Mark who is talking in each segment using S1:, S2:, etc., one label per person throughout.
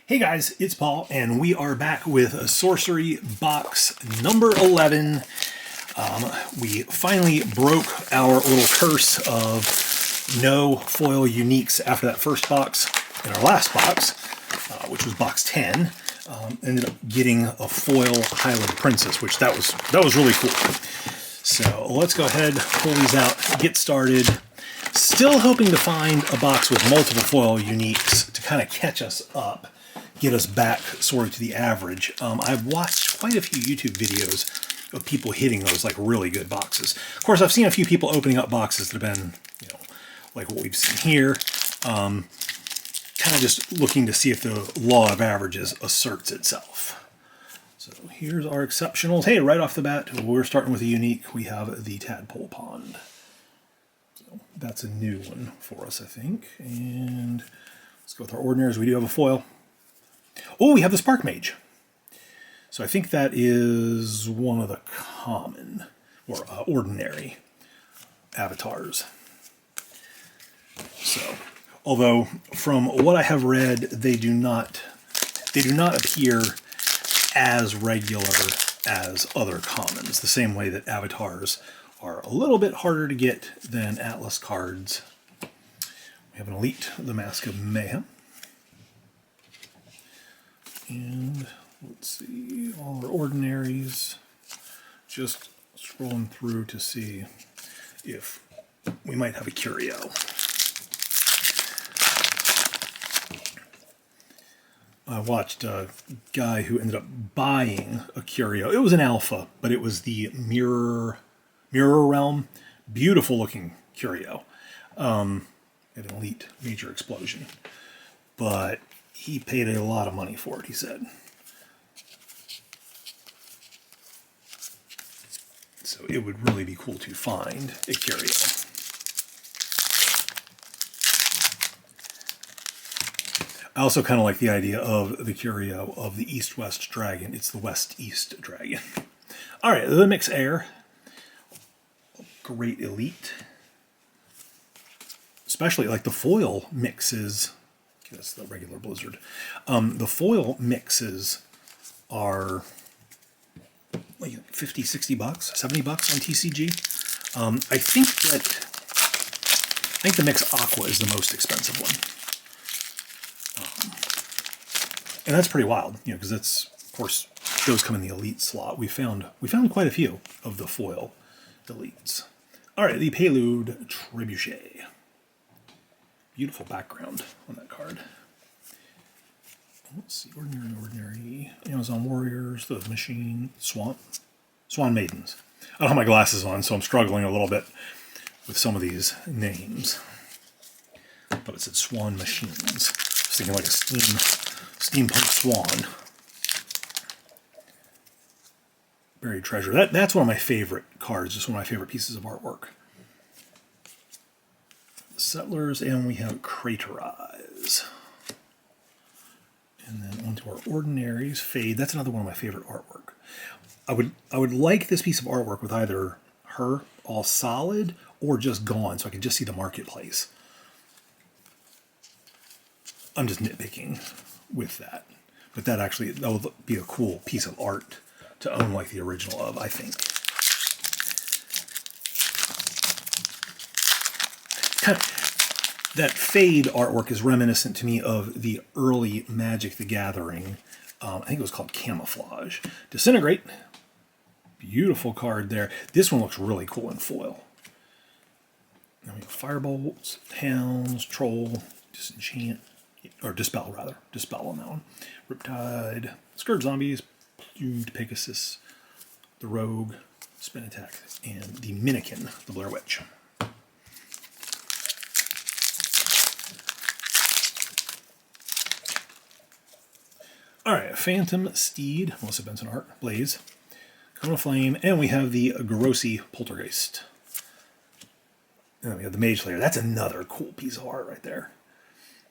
S1: Hey guys, it's Paul, and we are back with a Sorcery box number 11. We finally broke our little curse of no foil uniques after that first box. In our last box, which was box 10, ended up getting a foil Highland Princess, which that was really cool. So let's go ahead, pull these out, get started. Still hoping to find a box with multiple foil uniques to kind of catch us up, get us back sort of to the average. I've watched quite a few YouTube videos of people hitting those like really good boxes. Of course, I've seen a few people opening up boxes that have been, like what we've seen here. Kind of just looking to see if the law of averages asserts itself. So here's our exceptionals. Hey, right off the bat, we're starting with a unique. We have the Tadpole Pond. So that's a new one for us, I think. And let's go with our ordinaries. We do have a foil. Oh, we have the Spark Mage. So I think that is one of the common or ordinary avatars. So, although from what I have read, they do not appear as regular as other commons. The same way that avatars are a little bit harder to get than Atlas cards. We have an Elite, the Mask of Mayhem. And let's see, all our ordinaries. Just scrolling through to see if we might have a curio. I watched a guy who ended up buying a curio. It was an alpha, but it was the Mirror Realm. Beautiful looking curio. An Elite Major Explosion. But he paid a lot of money for it, he said. So it would really be cool to find a curio. I also kind of like the idea of the curio of the East-West Dragon. It's the West-East Dragon. All right, the Mix Air. Great Elite. Especially like the foil mixes. That's the regular Blizzard. The foil mixes are like 50, 60 bucks, 70 bucks on TCG. I think the Mix Aqua is the most expensive one. And that's pretty wild, because that's, of course, those come in the Elite slot. We found quite a few of the foil Elites. All right, the Prelude Trebuchet. Beautiful background on that card. Let's see, ordinary. Amazon Warriors, the Machine, Swan Maidens. I don't have my glasses on, so I'm struggling a little bit with some of these names. But it said Swan Machines. I was thinking like a steampunk swan. Buried Treasure. That's one of my favorite cards, just one of my favorite pieces of artwork. Settlers, and we have Craterize. And then onto our ordinaries. Fade. That's another one of my favorite artwork. I would like this piece of artwork with either her all solid or just gone, so I can just see the marketplace. I'm just nitpicking with that. But that will be a cool piece of art to own like the original of, I think. That Fade artwork is reminiscent to me of the early Magic the Gathering. I think it was called Camouflage. Disintegrate. Beautiful card there. This one looks really cool in foil. Now we have Firebolts, Hounds, Troll, Disenchant, or Dispel rather. Dispel on that one. Riptide, Scourge Zombies, Plumed Pegasus, the Rogue, Spin Attack, and the Minikin, the Blair Witch. All right, Phantom Steed, Melissa Benson art, Blaze, Cone of Flame, and we have the Grossi Poltergeist. And then we have the Mage Slayer. That's another cool piece of art right there.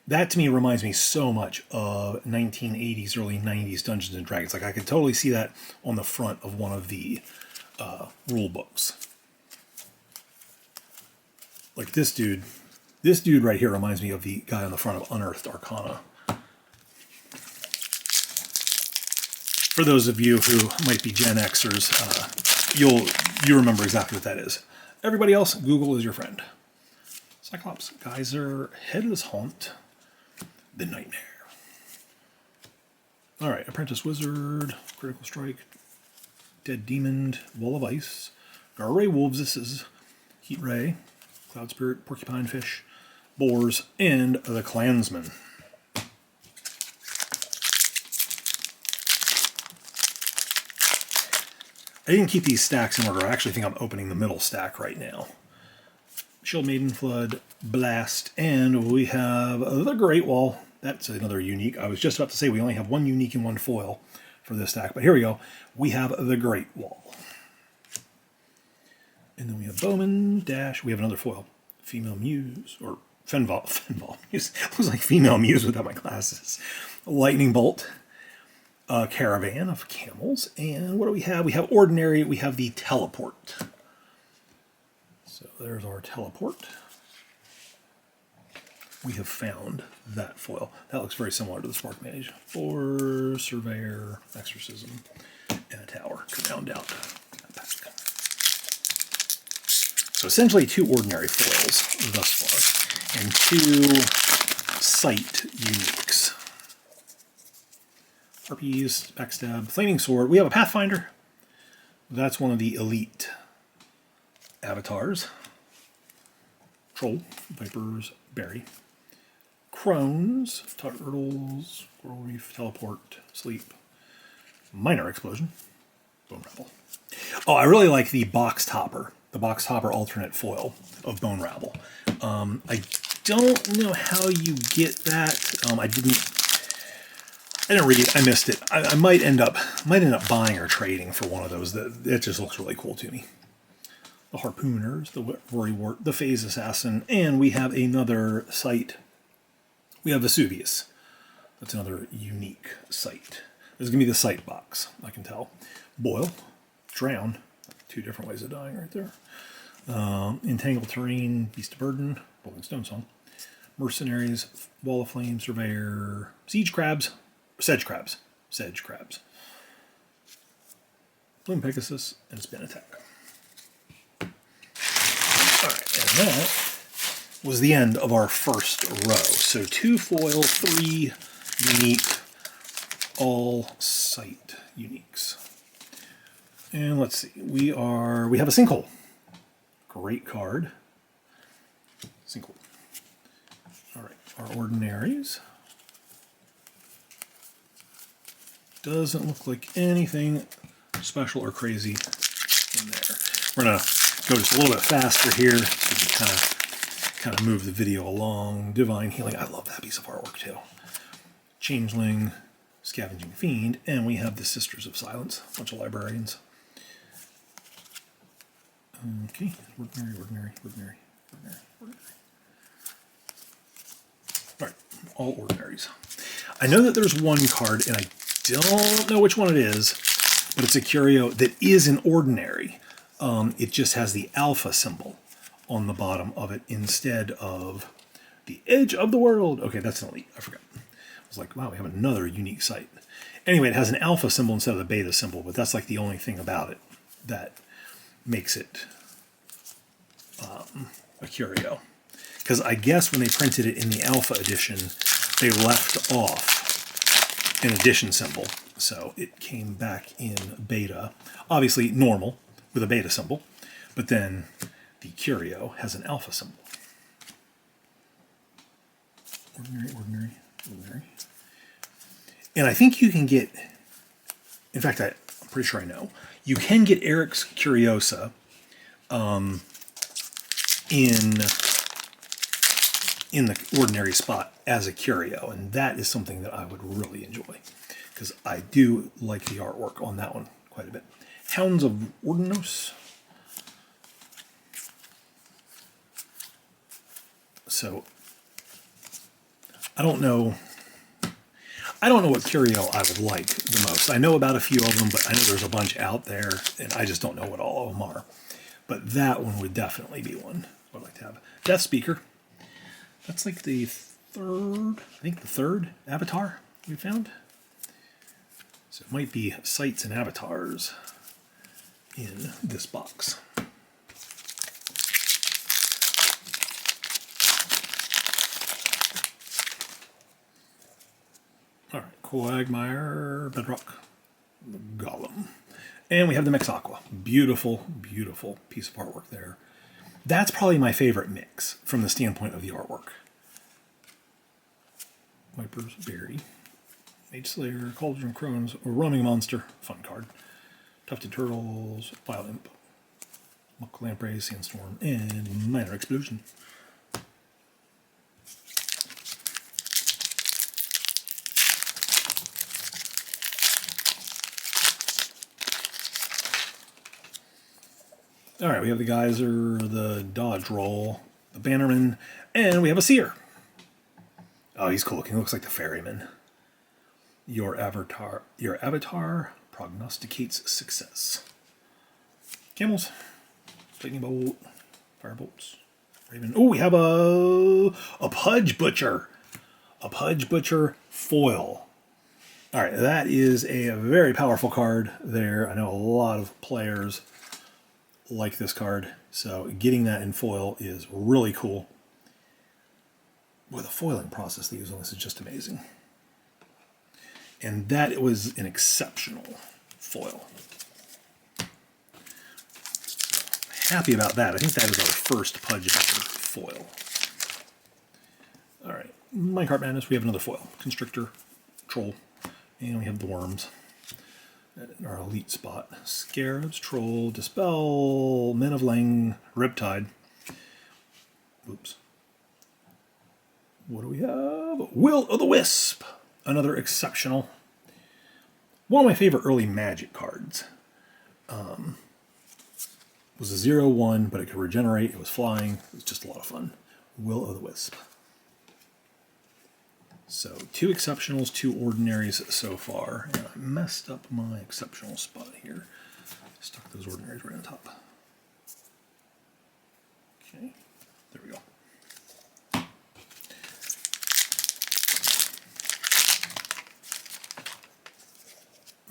S1: That to me reminds me so much of 1980s, early 90s Dungeons and Dragons. Like I could totally see that on the front of one of the rule books. Like this dude right here reminds me of the guy on the front of Unearthed Arcana. For those of you who might be Gen Xers, you remember exactly what that is. Everybody else, Google is your friend. Cyclops, Geyser, Headless Haunt, The Nightmare. All right, Apprentice Wizard, Critical Strike, Dead Demon, Wall of Ice, Garray Wolves, this is Heat Ray, Cloud Spirit, Porcupine Fish, Boars, and the Clansman. I didn't keep these stacks in order. I actually think I'm opening the middle stack right now. Shield Maiden, Flood, Blast, and we have the Great Wall. That's another unique. I was just about to say we only have one unique and one foil for this stack, but here we go. We have the Great Wall. And then we have Bowman, Dash. We have another foil. Female Muse, or Fenval Muse. It was like Female Muse without my glasses. Lightning Bolt. A Caravan of Camels. And what do we have? We have Ordinary. We have the Teleport. So there's our Teleport. We have found that foil. That looks very similar to the Spark Mage. 4, Surveyor, Exorcism, and a Tower to round out that pack. So essentially 2 ordinary foils thus far, and 2 sight uniques. Harpies, Backstab, Flaming Sword. We have a Pathfinder. That's one of the elite avatars. Troll, Vipers, Berry. Crones, Turtles, Coral Reef, Teleport, Sleep, Minor Explosion, Bone Rabble. Oh, I really like the Box Topper alternate foil of Bone Rabble. I don't know how you get that. I didn't read it. I missed it. I might end up buying or trading for one of those. It just looks really cool to me. The Harpooners, the Worrywart, the Phase Assassin, and we have another sight. We have Vesuvius. That's another unique sight. This is going to be the sight box, I can tell. Boil, Drown, 2 different ways of dying right there. Entangled Terrain, Beast of Burden, Rolling Stone Song. Mercenaries, Wall of Flame, Surveyor, Sedge Crabs. Bloom Pegasus, and Spin Attack. Alright, and that was the end of our first row. So 2 foil, 3 unique, all sight uniques. And let's see, we have a Sinkhole. Great card. Sinkhole. Alright, our Ordinaries. Doesn't look like anything special or crazy in there. We're going to go just a little bit faster here so we can kind of move the video along. Divine Healing. I love that piece of artwork too. Changeling, Scavenging Fiend, and we have the Sisters of Silence. A bunch of librarians. Okay, ordinary. Alright, all ordinaries. I know that there's one card, and I don't know which one it is, but it's a curio that is an ordinary. It just has the alpha symbol on the bottom of it instead of the Edge of the World. Okay, that's an elite. I forgot. I was like, wow, we have another unique sight. Anyway, it has an alpha symbol instead of the beta symbol, but that's like the only thing about it that makes it a curio. Because I guess when they printed it in the alpha edition, they left off an addition symbol. So it came back in beta. Obviously normal with a beta symbol, but then the curio has an alpha symbol. Ordinary. And I think you can get, in fact, I'm pretty sure I know, you can get Eric's Curiosa in the ordinary spot as a curio, and that is something that I would really enjoy, because I do like the artwork on that one quite a bit. Hounds of Ordinos. So I don't know what curio I would like the most. I know about a few of them, but I know there's a bunch out there, and I just don't know what all of them are. But that one would definitely be one I'd like to have. Death Speaker. That's like the third avatar we found. So it might be sites and avatars in this box. All right, Quagmire, Bedrock, Golem. And we have the Mix Aqua. Beautiful, beautiful piece of artwork there. That's probably my favorite mix from the standpoint of the artwork. Viper's Berry, Mage Slayer, Cauldron Crones, Roaming Monster, fun card. Tufted Turtles, Wild Imp, Muck Lamprey, Sandstorm, and Minor Explosion. All right, we have the Geyser, the Dodge Roll, the Bannerman, and we have a Seer. Oh, he's cool looking. He looks like the Ferryman. Your avatar prognosticates success. Camels, Lightning Bolt, Firebolts, Raven. Oh, we have a Pudge Butcher. A Pudge Butcher foil. All right, that is a very powerful card there. I know a lot of players like this card, so getting that in foil is really cool. Boy, the foiling process they use on this is just amazing. And that was an exceptional foil. Happy about that. I think that is our first Pudge Butcher foil. All right, Minecart Madness, we have another foil. Constrictor, Troll, and we have the Worms. Our elite spot. Scarabs, Troll, Dispel, Men of Lang, Riptide. Oops. What do we have? Will o' the Wisp. Another exceptional. One of my favorite early Magic cards. Was a 0/1, but it could regenerate. It was flying. It was just a lot of fun. Will o' the Wisp. So 2 exceptionals, 2 ordinaries so far. And I messed up my exceptional spot here. Stuck those ordinaries right on top. Okay, there we go.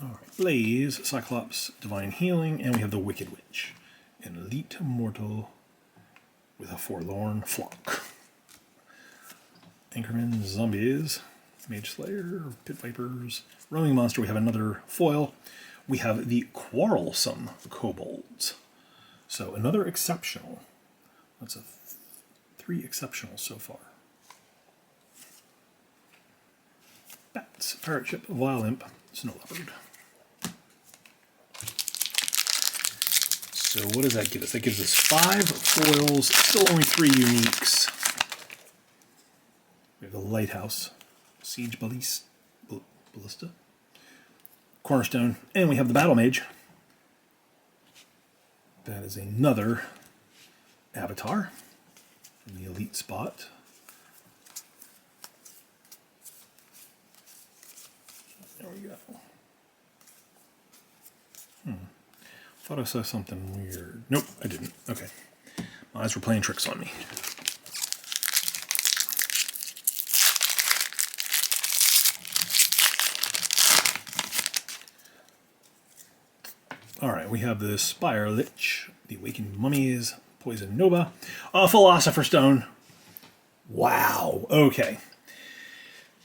S1: All right, Blaze, Cyclops, Divine Healing, and we have the Wicked Witch. An elite mortal with a forlorn flock. Anchorman, Zombies, Mage Slayer, Pit Vipers, Roaming Monster. We have another foil. We have the Quarrelsome Kobolds. So another exceptional. That's a 3 exceptionals so far. Bats, Pirate Ship, Wild Imp, Snow Leopard. So what does that give us? That gives us 5 foils, still only 3 uniques. We have the Lighthouse, Siege Ballista, Cornerstone, and we have the Battle Mage. That is another avatar from the elite spot. There we go. Thought I saw something weird. Nope, I didn't. Okay. My eyes were playing tricks on me. All right, we have the Spire Lich, the Awakened Mummies, Poison Nova, a Philosopher's Stone. Wow, okay.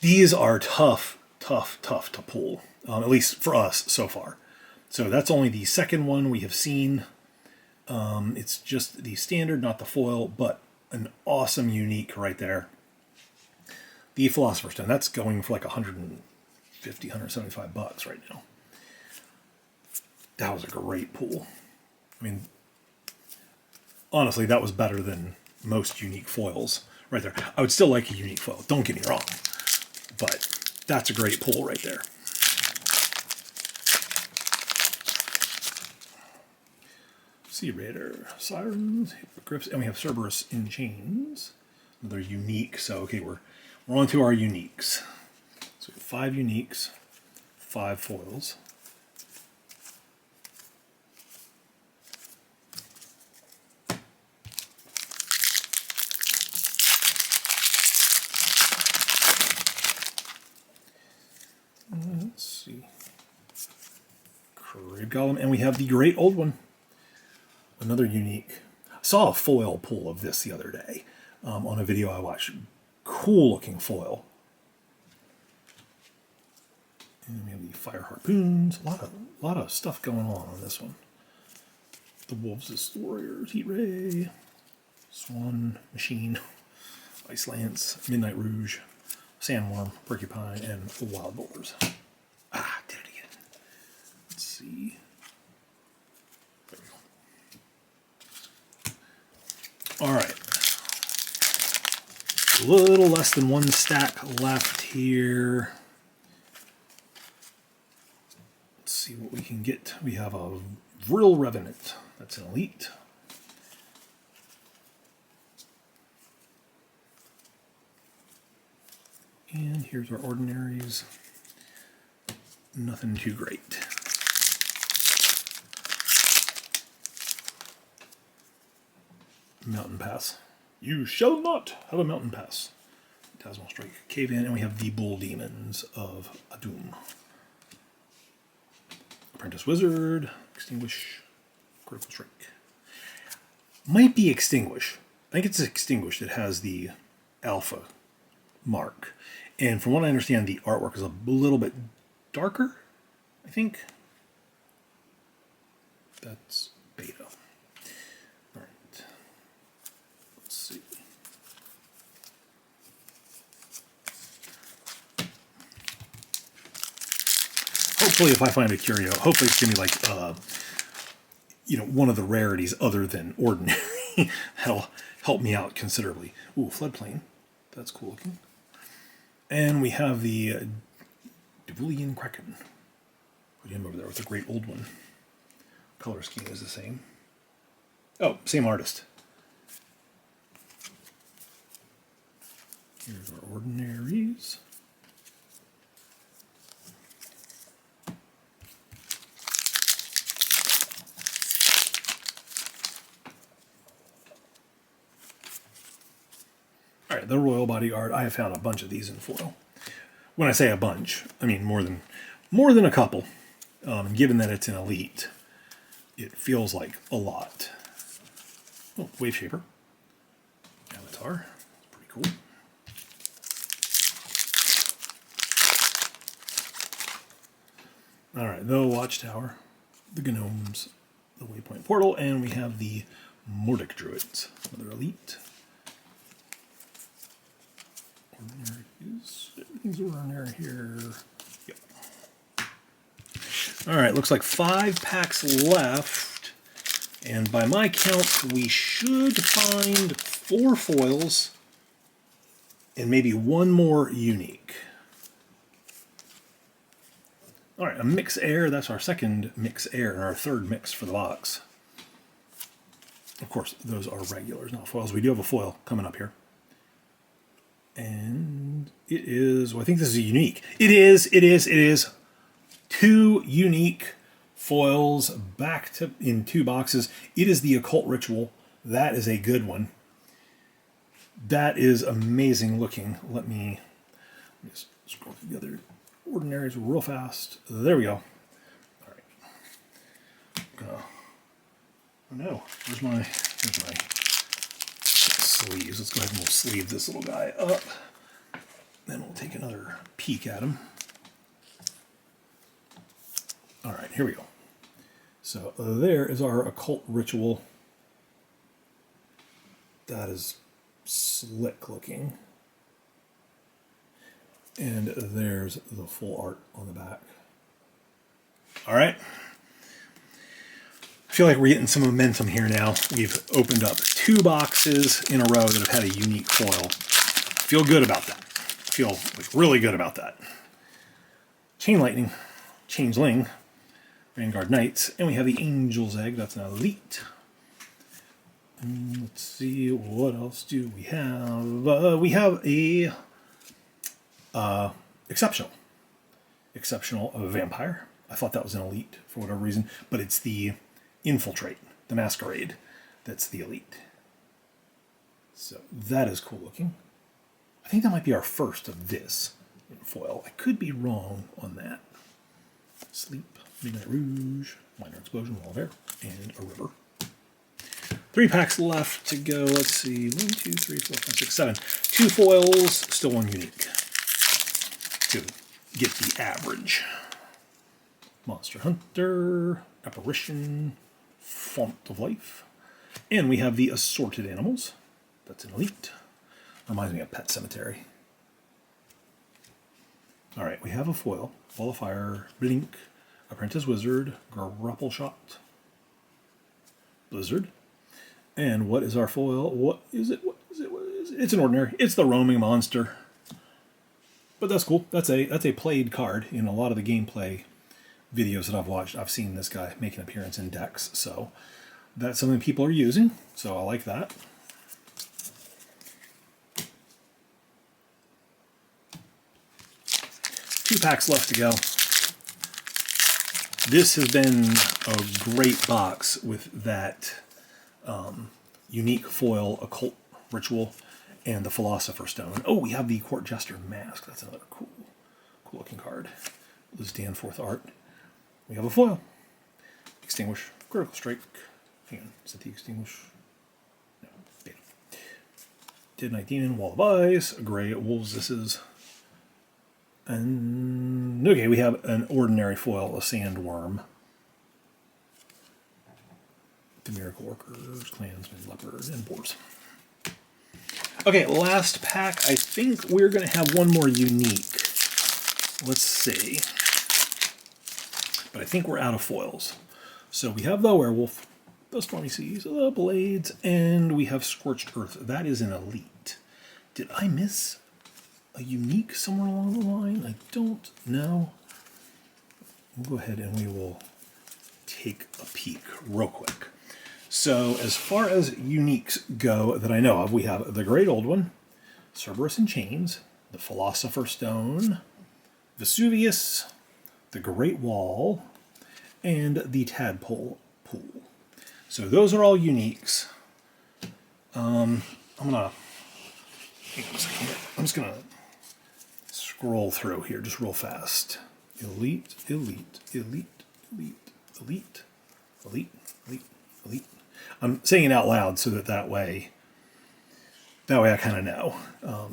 S1: These are tough to pull, at least for us so far. So that's only the second one we have seen. It's just the standard, not the foil, but an awesome unique right there. The Philosopher's Stone, that's going for like $150, $175 right now. That was a great pull. I mean, honestly, that was better than most unique foils right there. I would still like a unique foil, don't get me wrong, but that's a great pull right there. Sea Raider, Sirens, Hippogriffs, and we have Cerberus in Chains. Another unique, so okay, we're on to our uniques. So we have 5 uniques, 5 foils. Let's see. Parade Golem, and we have the Great Old One. Another unique. I saw a foil pull of this the other day on a video I watched. Cool looking foil. And we have the Fire Harpoons. A lot of stuff going on this one. The Wolves' Destroyers, Heat Ray, Swan Machine, Ice Lance, Midnight Rouge, Sandworm, Porcupine, and Wild Boars. Ah, did it again. Let's see. There we go. All right. A little less than one stack left here. Let's see what we can get. We have a Vril Revenant. That's an elite. And here's our ordinaries. Nothing too great. Mountain Pass. You shall not have a Mountain Pass. Tasmal Strike, Cave In, and we have the Bull Demons of Adum. Apprentice Wizard, Extinguish, Critical Strike. Might be Extinguish. I think it's Extinguished. It has the Alpha mark. And from what I understand, the artwork is a little bit darker, I think. That's beta. All right. Let's see. Hopefully, if I find a curio, hopefully it's going to be like, one of the rarities other than ordinary. That'll help me out considerably. Ooh, Floodplain. That's cool looking. And we have the Devulian Kraken. Put him over there with the Great Old One. Color scheme is the same. Oh, same artist. Here's our ordinaries. All right, the Royal Bodyguard. I have found a bunch of these in foil. When I say a bunch, I mean more than a couple. Given that it's an elite, it feels like a lot. Oh, Wave Shaper. Avatar. Pretty cool. All right, the Watchtower, the Gnomes, the Waypoint Portal, and we have the Mordic Druids. Another elite. Everything's ordinary here. Yep. All right, looks like 5 packs left. And by my count, we should find 4 foils and maybe 1 more unique. All right, a Mix Air. That's our second Mix Air and our third mix for the box. Of course, those are regulars, not foils. We do have a foil coming up here. And it is, well, I think this is a unique. It is 2 unique foils back to in 2 boxes. It is the Occult Ritual. That is a good one. That is amazing looking. Let me just scroll through the other ordinaries real fast. There we go. All right. Oh no, here's my sleeves. Let's go ahead and we'll sleeve this little guy up. Then we'll take another peek at him. All right, here we go. So there is our Occult Ritual. That is slick looking. And there's the full art on the back. All right. I feel like we're getting some momentum here now. We've opened up 2 boxes in a row that have had a unique foil. Feel good about that. Feel like really good about that. Chain Lightning, Changeling, Vanguard Knights, and we have the Angel's Egg. That's an elite. And let's see, what else do we have? We have a exceptional vampire. I thought that was an elite for whatever reason, but it's the Infiltrate, the Masquerade, that's the elite. So that is cool looking. I think that might be our first of this in foil. I could be wrong on that. Sleep. Midnight Rouge, Minor Explosion, Wall of Air, and a River. 3 packs left to go. Let's see. 1, 2, 3, 4, 5, 6, 7. 2 foils, still 1 unique. To get the average. Monster Hunter, Apparition, Font of Life. And we have the Assorted Animals. That's an elite. Reminds me of Pet Cemetery. Alright, we have a foil. Ball of Fire, Blink, Apprentice Wizard, Grapple Shot, Blizzard. And what is our foil? What is it? What is it? What is it? It's an ordinary. It's the Roaming Monster. But that's cool. That's a played card. In a lot of the gameplay videos that I've watched, I've seen this guy make an appearance in decks. So that's something people are using. So I like that. Two packs left to go. This has been a great box with that unique foil Occult Ritual and the Philosopher's Stone. Oh, we have the Court Jester Mask. That's another cool looking card. This Danforth art. We have a foil. Extinguish. Critical Strike. Hang on. Is it the Extinguish? No. Yeah. Dead Knight Demon. Wall of Ice. Gray Wolves. This is. And okay, we have an ordinary foil, a Sandworm. The Miracle Workers, Clansmen, Leopard, and Boars. Okay, last pack. I think we're going to have one more unique. Let's see. But I think we're out of foils. So we have the Werewolf, the Stormy Seas, the Blades, and we have Scorched Earth. That is an elite. Did I miss a unique somewhere along the line? I don't know. We'll go ahead and we will take a peek real quick. So as far as uniques go that I know of, we have the Great Old One, Cerberus in Chains, the Philosopher's Stone, Vesuvius, the Great Wall, and the Tadpole Pool. So those are all uniques. I'm just gonna scroll through here just real fast. Elite, elite, elite, elite, elite, elite, elite, elite. I'm saying it out loud so that way I kind of know.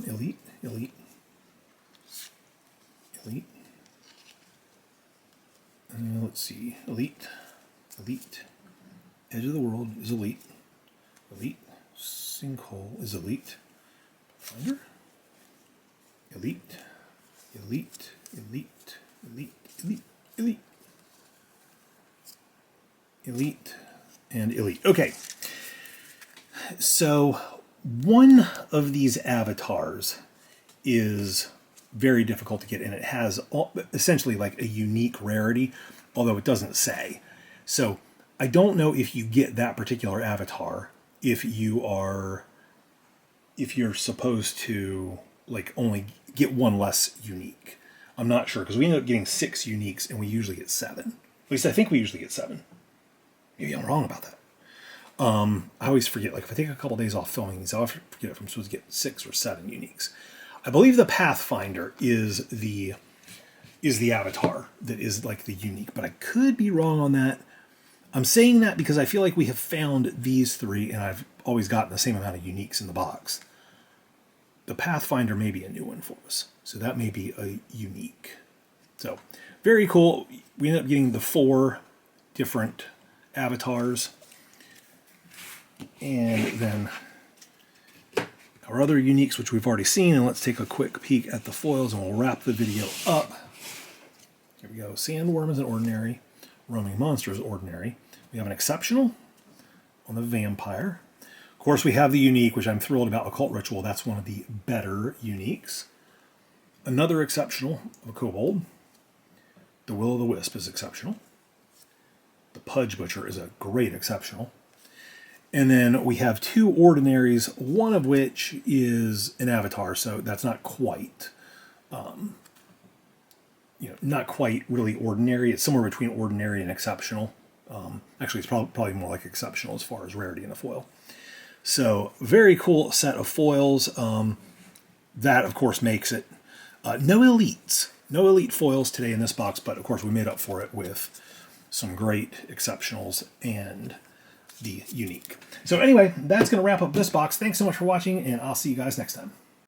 S1: Elite, elite, elite. Let's see. Elite, elite. Edge of the World is elite. Elite. Sinkhole is elite. Finder. Elite, elite, elite, elite, elite, elite. Elite and elite. Okay. So one of these avatars is very difficult to get, and it has essentially like a unique rarity, although it doesn't say. So I don't know if you get that particular avatar if you're supposed to like only get one less unique. I'm not sure, because we end up getting 6 uniques and we usually get 7. At least I think we usually get 7. Maybe I'm wrong about that. I always forget, like if I take a couple days off filming these, I always forget if I'm supposed to get 6 or 7 uniques. I believe the Pathfinder is the avatar that is like the unique, but I could be wrong on that. I'm saying that because I feel like we have found these 3 and I've always gotten the same amount of uniques in the box. The Pathfinder may be a new one for us, so that may be a unique. So, very cool. We ended up getting the 4 different avatars. And then our other uniques, which we've already seen, and let's take a quick peek at the foils and we'll wrap the video up. Here we go. Sandworm is an ordinary. Roaming Monster is ordinary. We have an exceptional on the Vampire. Of course, we have the unique, which I'm thrilled about, Occult Ritual. That's one of the better uniques. Another exceptional of a Kobold. The Will-o'-the-Wisp is exceptional. The Pudge Butcher is a great exceptional. And then we have 2 ordinaries, one of which is an avatar, so that's not quite, not quite really ordinary. It's somewhere between ordinary and exceptional. Actually, it's probably more like exceptional as far as rarity in the foil. So, very cool set of foils. That, of course, makes it no elites. No elite foils today in this box, but of course we made up for it with some great exceptionals and the unique. So anyway, that's going to wrap up this box. Thanks so much for watching, and I'll see you guys next time.